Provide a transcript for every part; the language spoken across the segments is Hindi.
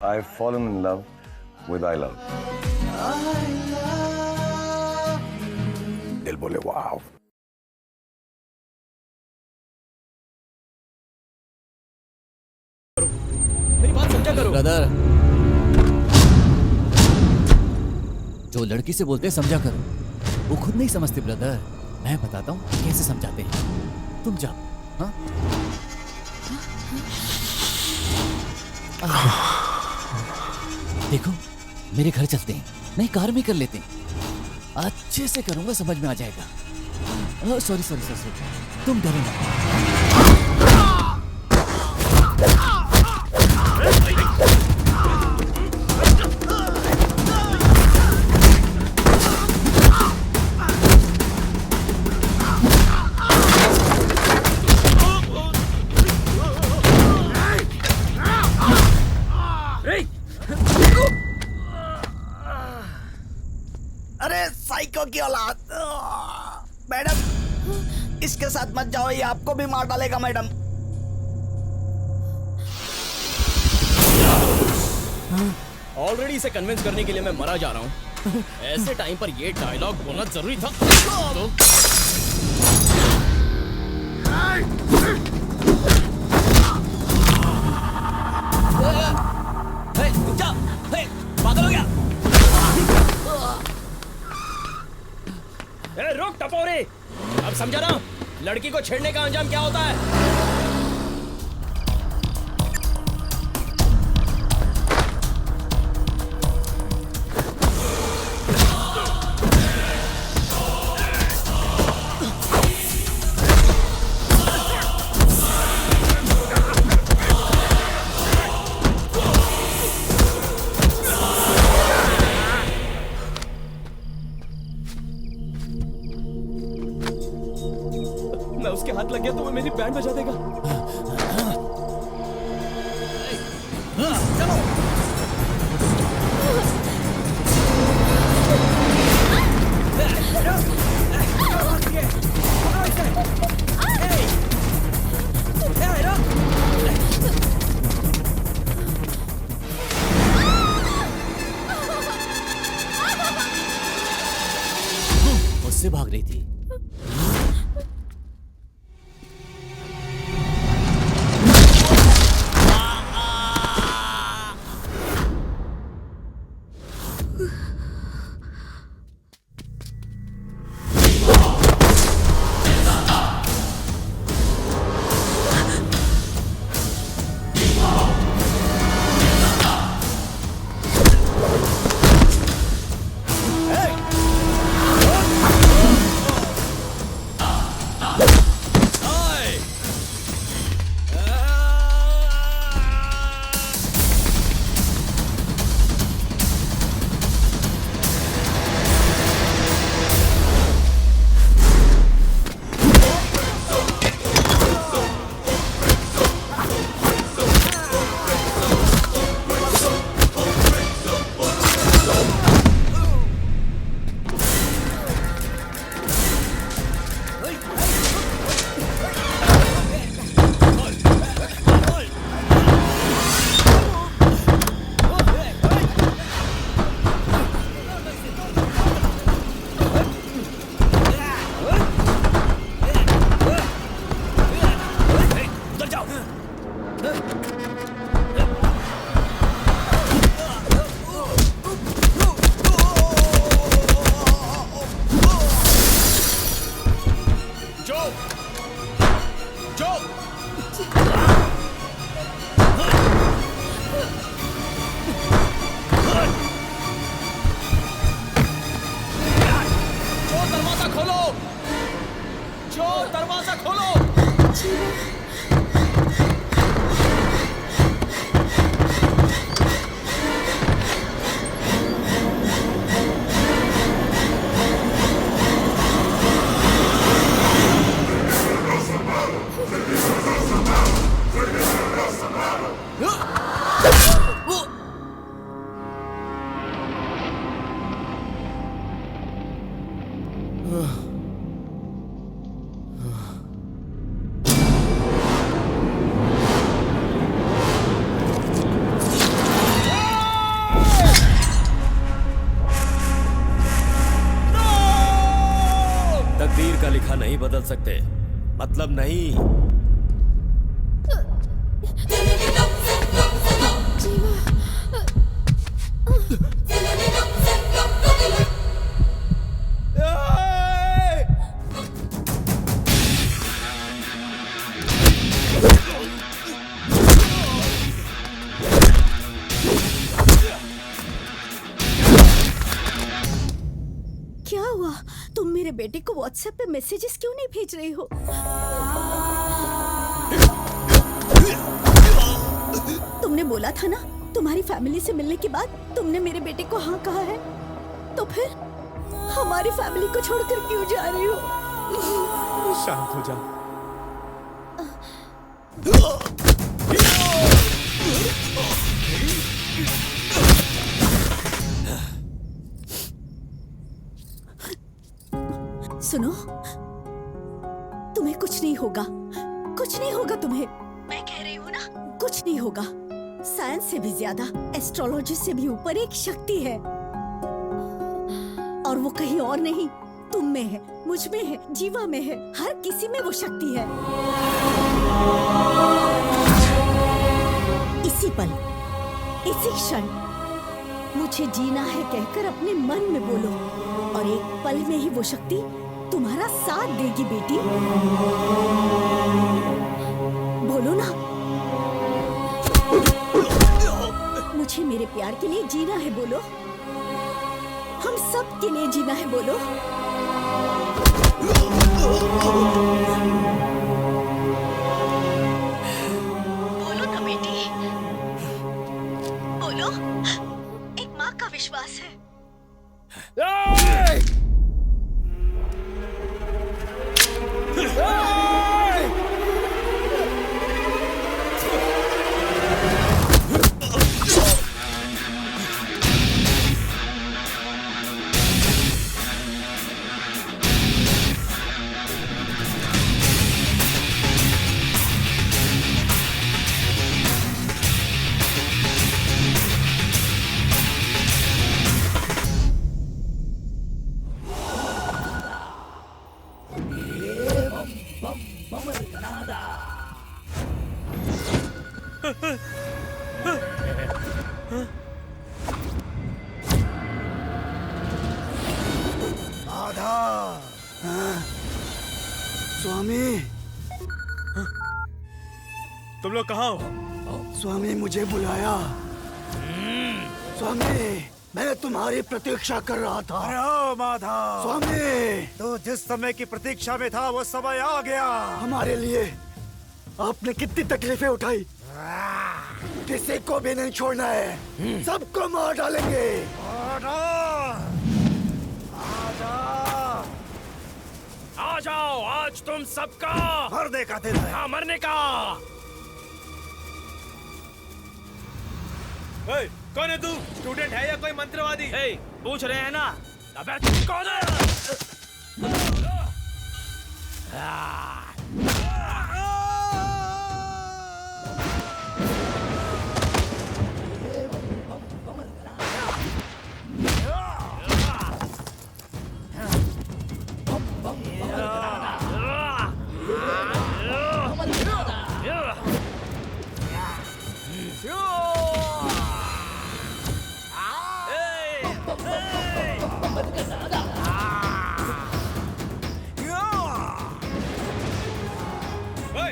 I've fallen in love with I love. दिल बोले वाव. मेरी बात समझा करो ब्रदर, जो लड़की से बोलते हैं समझा करो, वो खुद नहीं समझते ब्रदर. मैं बताता हूँ कैसे समझाते हैं. तुम जाओ. हाँ? देखो, मेरे घर चलते हैं, नहीं कार में कर लेते हैं. अच्छे से करूंगा, समझ में आ जाएगा. सॉरी सॉरी सॉरी, तुम डरो ना. अरे साइको की औलाद. मैडम, इसके साथ मत जाओ, ये आपको भी मार डालेगा मैडम. ऑलरेडी इसे कन्विंस करने के लिए मैं मरा जा रहा हूँ. ऐसे टाइम पर ये डायलॉग बोलना जरूरी था. तो पागल हो गया. रुक टपोरे, अब समझा ना लड़की को छेड़ने का अंजाम क्या होता है. मैं उसके हाथ लग गया तो वो मेरी बैंड बजा देगा. मुझसे भाग रही थी. बदल सकते, मतलब नहीं। क्या हुआ? तुम मेरे बेटे को व्हाट्सएप पे मैसेजेस क्यों नहीं भेज रही हो? तुमने बोला था ना, तुम्हारी फैमिली से मिलने के बाद तुमने मेरे बेटे को हाँ कहा है, तो फिर हमारी फैमिली को छोड़कर क्यों जा रही हो? शांत हो जा। सुनो, तुम्हें कुछ नहीं होगा, कुछ नहीं होगा तुम्हें। मैं कह रही हूँ ना, कुछ नहीं होगा। साइंस से भी ज्यादा, एस्ट्रोलॉजी से भी ऊपर एक शक्ति है, और वो कहीं और नहीं, तुम में है, मुझ में है, जीवा में है, हर किसी में वो शक्ति है। इसी पल, इसी क्षण मुझे जीना है कहकर अपने मन में बोलो, और एक पल में ही वो शक्ति तुम्हारा साथ देगी बेटी। बोलो ना, मुझे मेरे प्यार के लिए जीना है, बोलो। हम सब के लिए जीना है, बोलो। बोलो ना बेटी, बोलो। एक माँ का विश्वास है। स्वामी, तुम लोग कहाँ हो? स्वामी मुझे बुलाया। स्वामी, मैं तुम्हारी प्रतीक्षा कर रहा था। अरे माधव, स्वामी, तो जिस समय की प्रतीक्षा में था वो समय आ गया। हमारे लिए आपने कितनी तकलीफें उठाई, किसी को भी नहीं छोड़ना है, सबको मार डालेंगे। आ जाओ, आज तुम सबका मरने का दिन है। हाँ, मरने का। कौन है तू? स्टूडेंट है या कोई मंत्रवादी? पूछ रहे हैं ना? अबे कौन है?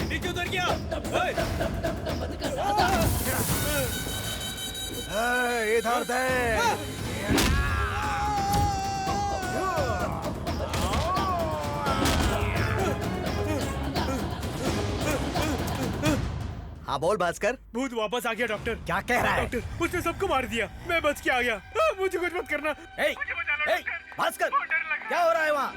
नीचे उतर गया। इधर दे। हाँ बोल भास्कर। भूत वापस आ गया डॉक्टर। क्या कह रहा है? डॉक्टर, उसने सबको मार दिया, मैं बच के आ गया। मुझे कुछ मत करना। भास्कर, क्या हो रहा है वहाँ?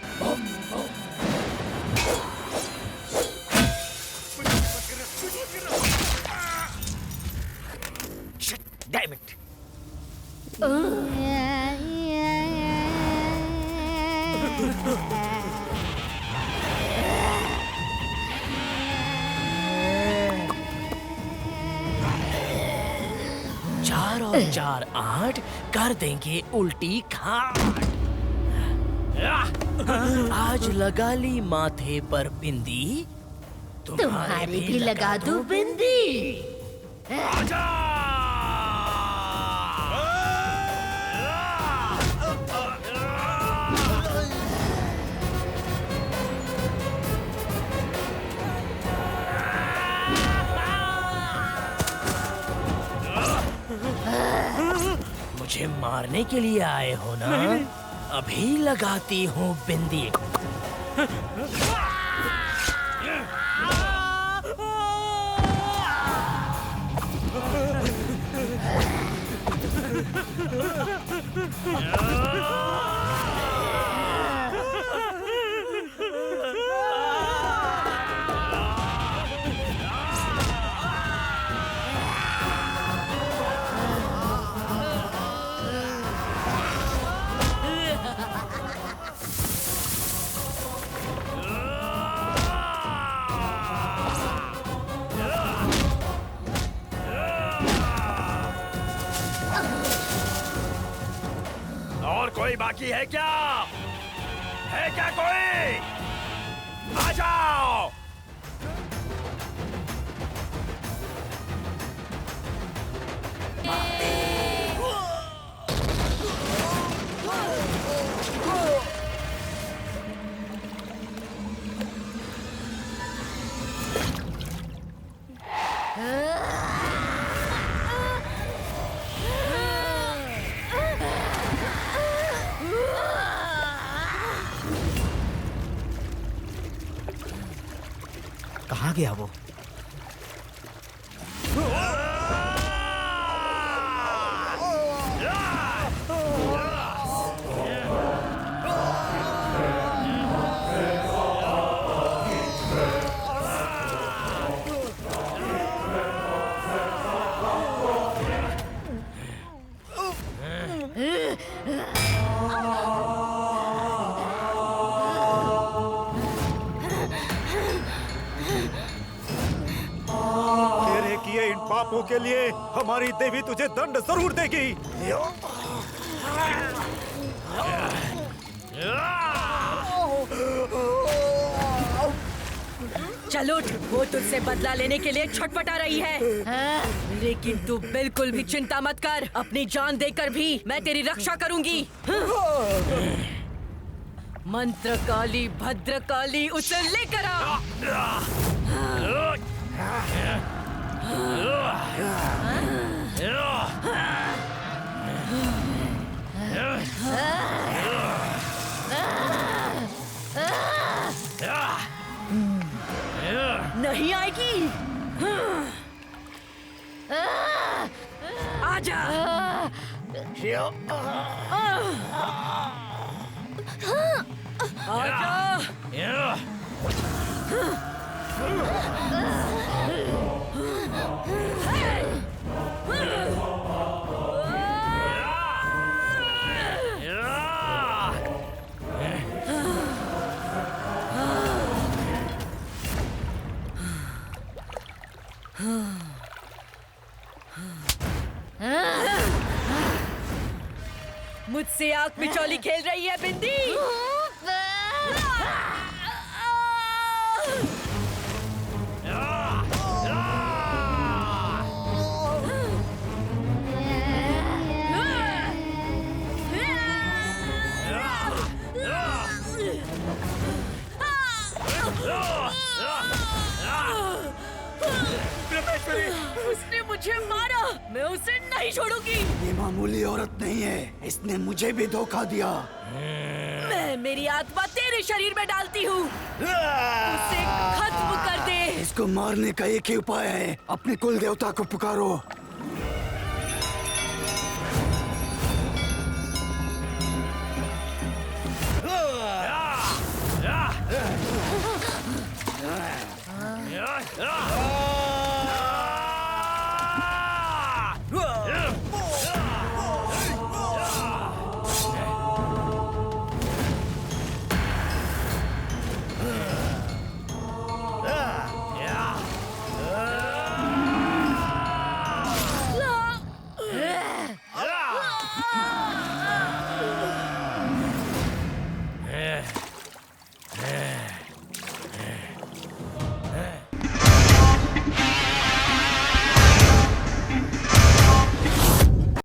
Damn it! चार और चार 8 कर देंगे उल्टी खाट। आज लगा ली माथे पर बिंदी, तुम्हारी भी लगा दूं बिंदी। आजा! मुझे मारने के लिए आए हो ना? अभी लगाती हूँ बिंदी। और कोई बाकी है क्या? है क्या कोई? आ जाओ। कहाँ गया वो? तेरे किए इन पापों के लिए हमारी देवी तुझे दंड जरूर देगी। चल उठ, वो तुझसे बदला लेने के लिए छटपटा रही है। लेकिन तू बिल्कुल भी चिंता मत कर, अपनी जान देकर भी मैं तेरी रक्षा करूंगी। मंत्र काली भद्रकाली उसे लेकर आ। नहीं आएगी। आजा। आजा। मुझसे आंख मिचौली खेल रही है बिंदी। उसने मुझे मारा, मैं उसे नहीं छोड़ूंगी। ये मामूली औरत नहीं है, इसने मुझे भी धोखा दिया। मैं मेरी आत्मा तेरे शरीर में डालती हूँ, उसे खत्म कर दे। इसको मारने का एक ही उपाय है, अपने कुल देवता को पुकारो।